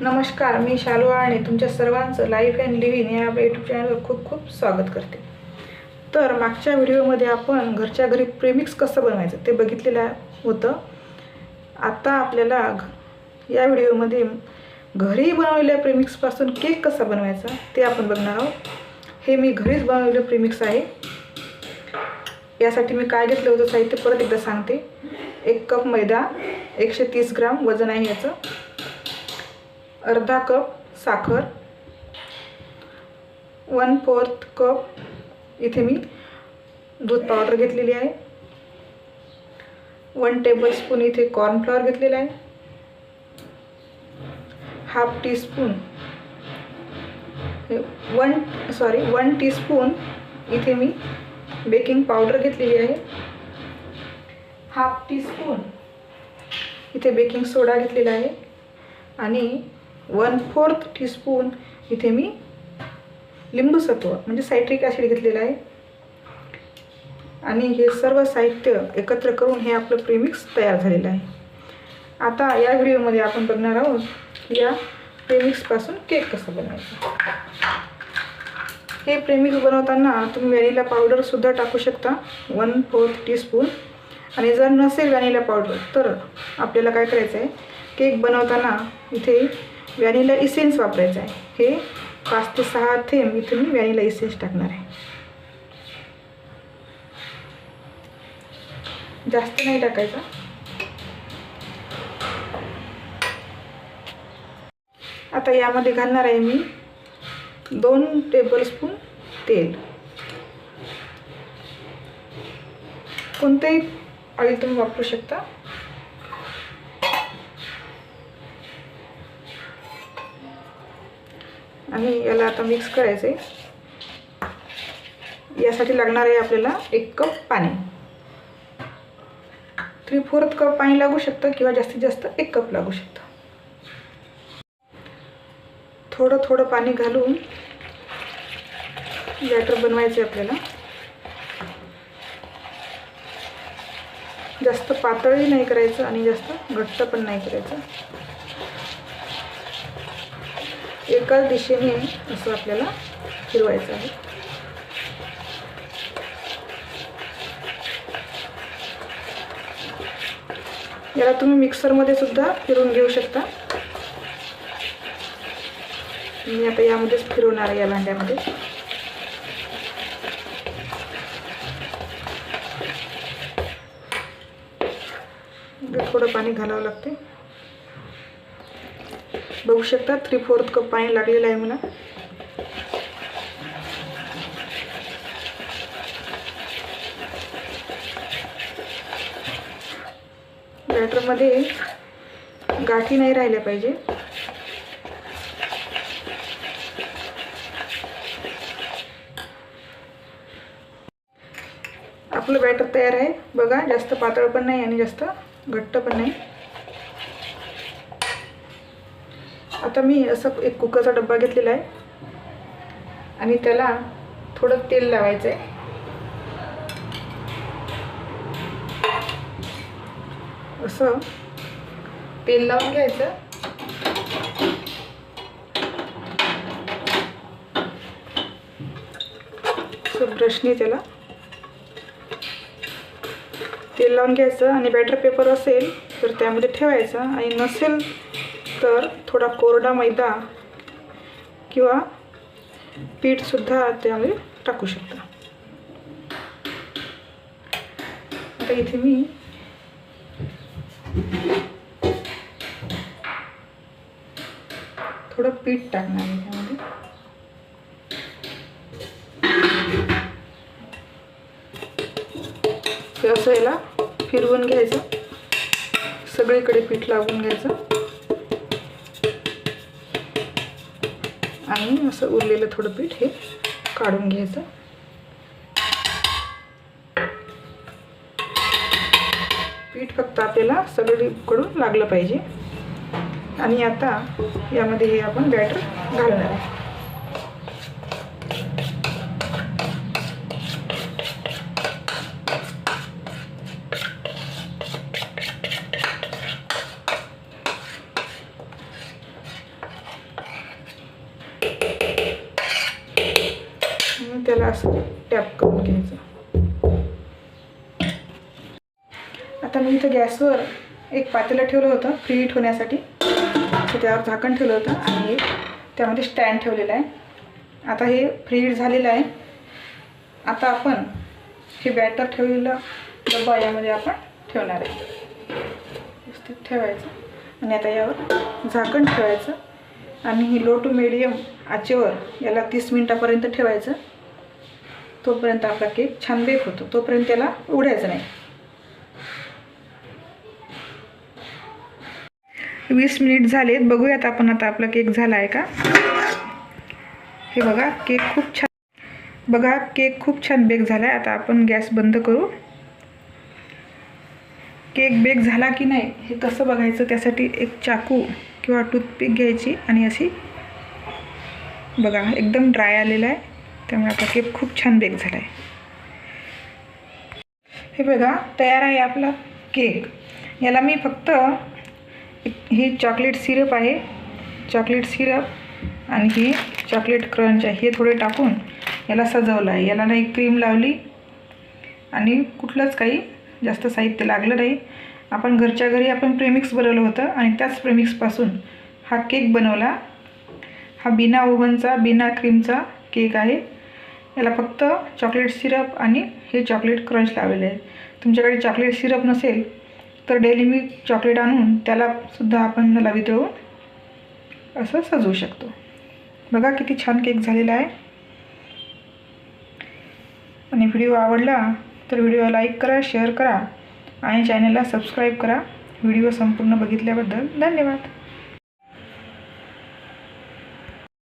नमस्कार, मी शालू आणि तुमच्या सर्वांचं लाईफ अँड लिव्हिंग या आपल्या यूट्यूब चॅनलवर खूप खूप स्वागत करते. तर मागच्या व्हिडिओमध्ये आपण घरच्या घरी प्रेमिक्स कसं बनवायचं ते बघितलेलं होतं. आता आपल्याला या व्हिडिओमध्ये घरी बनवलेल्या प्रेमिक्सपासून केक कसा बनवायचा ते आपण बघणार आहोत. हे मी घरीच बनवलेलं प्रेमिक्स आहे. यासाठी मी काय घेतलं होतं साहित्य परत एकदा सांगते. 1 कप मैदा, 130 ग्राम वजन आहे याचं. अर्धा कप साखर, 1/4 कप इथे मी दूध पावडर घेतलेली आहे. 1 टेबलस्पून इथे कॉर्नफ्लॉवर घेतलेला आहे. 1/2 टीस्पून 1 टीस्पून इथे मी बेकिंग पावडर घेतलेली आहे. 1/2 टीस्पून इथे बेकिंग सोडा घेतलेला आहे आणि 1/4 टीस्पून इथे मी लिंबू सत्व म्हणजे सायट्रिक ॲसिड घेतलेलं आहे. आणि हे सर्व साहित्य एकत्र करून हे आपलं प्रेमिक्स तयार झालेलं आहे. आता या व्हिडिओमध्ये आपण बघणार आहोत या प्रेमिक्सपासून केक कसा बनवायचा. हे प्रेमिक्स बनवताना तुम्ही व्हॅनिला पावडरसुद्धा टाकू शकता 1/4 टीस्पून. आणि जर नसेल व्हॅनिला पावडर तर आपल्याला काय करायचं आहे, केक बनवताना इथे व्हॅनिला इसेन्स वापरायचा आहे. हे 5 ते 6 थेंब इथे मी व्हॅनिला इसेन्स टाकणार आहे. जास्त नाही टाकायचा. आता यामध्ये घालणार आहे मी 2 टेबलस्पून तेल. कोणतेही ऑइल तुम्ही वापरू शकता. आणि याला आता मिक्स करायचं आहे. यासाठी लागणार आहे आपल्याला 1 कप पाणी. 3/4 कप पाणी लागू शकतं किंवा जास्तीत जास्त 1 कप लागू शकतं. थोडं थोडं पाणी घालून बॅटर बनवायचे आपल्याला. जास्त पातळही नाही करायचं आणि जास्त घट्ट पण नाही करायचं. एकाच दिशेने असं आपल्याला फिरवायचं आहे. याला तुम्ही मिक्सरमध्ये सुद्धा फिरवून घेऊ शकता. मी आता यामध्येच फिरवणार आहे, या भांड्यामध्ये. थोडं पाणी घालावं लागते. बघू शकता 3/4 कप पाणी लागलेलं आहे मला. बॅटरमध्ये गाठी नाही राहिल्या पाहिजे. आपलं बॅटर तयार आहे बघा. जास्त पातळ पण नाही आणि जास्त घट्ट पण नाही. आता मी असं एक कुकरचा डब्बा घेतलेला आहे आणि त्याला थोडं तेल लावायचं आहे. असं तेल लावून घ्यायचं. असं ब्रशने त्याला तेल लावून घ्यायचं. आणि बॅटर पेपर असेल तर त्यामध्ये ठेवायचं आणि नसेल तर थोडा कोरडा मैदा किंवा पीठसुद्धा त्यामध्ये टाकू शकता. आता इथे मी थोडं पीठ टाकणार आहे त्यामध्ये. ते असं याला फिरवून घ्यायचं. सगळीकडे पीठ लावून घ्यायचं आणि असं उरलेलं थोडं पीठ हे काढून घ्यायचं. पीठ फक्त आपल्याला सगळीकडून लागलं पाहिजे. आणि आता यामध्ये हे आपण बॅटर घालणार आहे. त्याला असं टॅप करून घ्यायचं. आता मी इथं गॅसवर एक पातेलं ठेवलं होतं प्रीहीट होण्यासाठी, त्यावर झाकण ठेवलं होतं आणि त्यामध्ये स्टँड ठेवलेलं आहे. आता हे प्रीहीट झालेलं आहे. आता आपण हे बॅटर ठेवलेलं डब्बा यामध्ये आपण ठेवणार आहे. व्यवस्थित ठेवायचं आणि आता यावर झाकण ठेवायचं आणि ही लो टू मीडियम आचेवर याला 30 मिनिटापर्यंत ठेवायचं. तोपर्यंत आपला केक छान बेक होतो. तोपर्यंत त्याला उघडायचं नाही. 20 मिनिट झालेत. बघूयात आपण आता आपला केक झाला आहे का. हे बघा केक खूप छान, बघा केक खूप छान बेक झाला आहे. आता आपण गॅस बंद करू. केक बेक झाला की नाही हे कसं बघायचं, त्यासाठी एक चाकू किंवा टूथपिक घ्यायची आणि अशी बघा एकदम ड्राय आलेला आहे. त्यामुळे आता केक खूप छान बेक झाला आहे. हे बघा तयार आहे आपला केक. याला मी फक्त ही चॉकलेट सिरप आहे, चॉकलेट सिरप आणि ही चॉकलेट क्रंच आहे, हे थोडे टाकून याला सजवलं आहे. याला नाही क्रीम लावली आणि कुठलंच काही जास्त साहित्य लागलं नाही. आपण घरच्या घरी आपण प्रेमिक्स बनवलं होतं आणि त्याच प्रेमिक्सपासून हा केक बनवला. हा बिना ओव्हनचा बिना क्रीमचा केक आहे. याला फक्त चॉकलेट सिरप आणि हे चॉकलेट क्रंच लावलेले आहे. तुमच्याकडे चॉकलेट सिरप नसेल तर डेली मिल्क चॉकलेट आणून त्यालासुद्धा आपण त्याला वितळून असं सजवू शकतो. बघा किती छान केक झालेला आहे. आणि व्हिडिओ आवडला तर व्हिडिओ लाईक करा, शेअर करा आणि चॅनलला सबस्क्राईब करा. व्हिडिओ संपूर्ण बघितल्याबद्दल धन्यवाद.